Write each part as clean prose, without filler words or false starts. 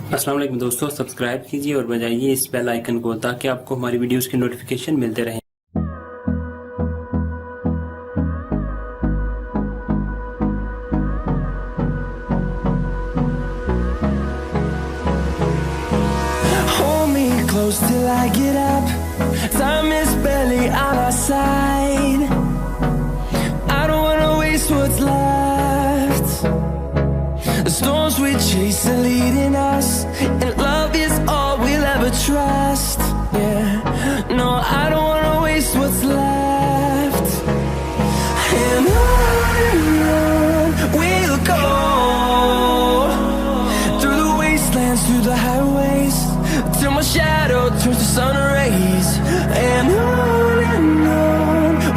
अस्सलाम वालेकुम दोस्तों, सब्सक्राइब कीजिए और बजाइए इस बेल आइकन को ताकि आपको हमारी वीडियोस के नोटिफिकेशन मिलते रहें। Hold me close till I get up. Time is barely on our side. I don't wanna waste what's left. The storms we chase are leading us, and love is all we'll ever trust. Yeah, no, I don't wanna waste what's left. And on we'll go, through the wastelands, through the highways, till my shadow turns to sun rays. And on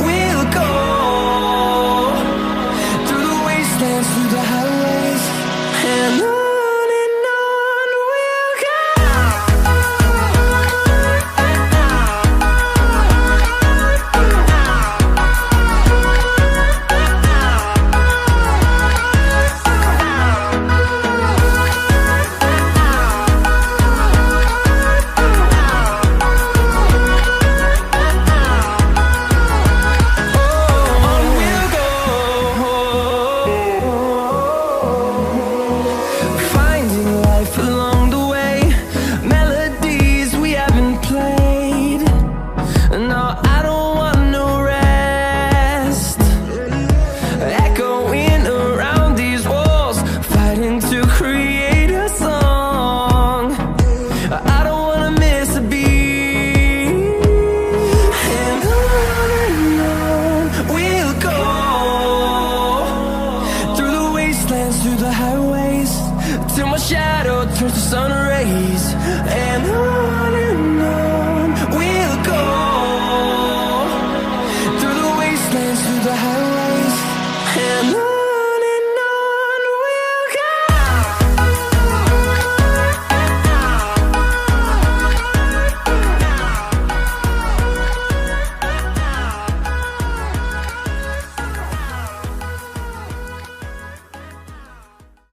we'll go, through the wastelands, through the highways, and on we'll go. Finding life along the way, melodies we haven't played. No, I don't want no rest. Echoing around these walls, fighting to create a song. I don't wanna miss a beat. And on we'll go, through the wastelands, through the highways, till my shadow turns to sun rays.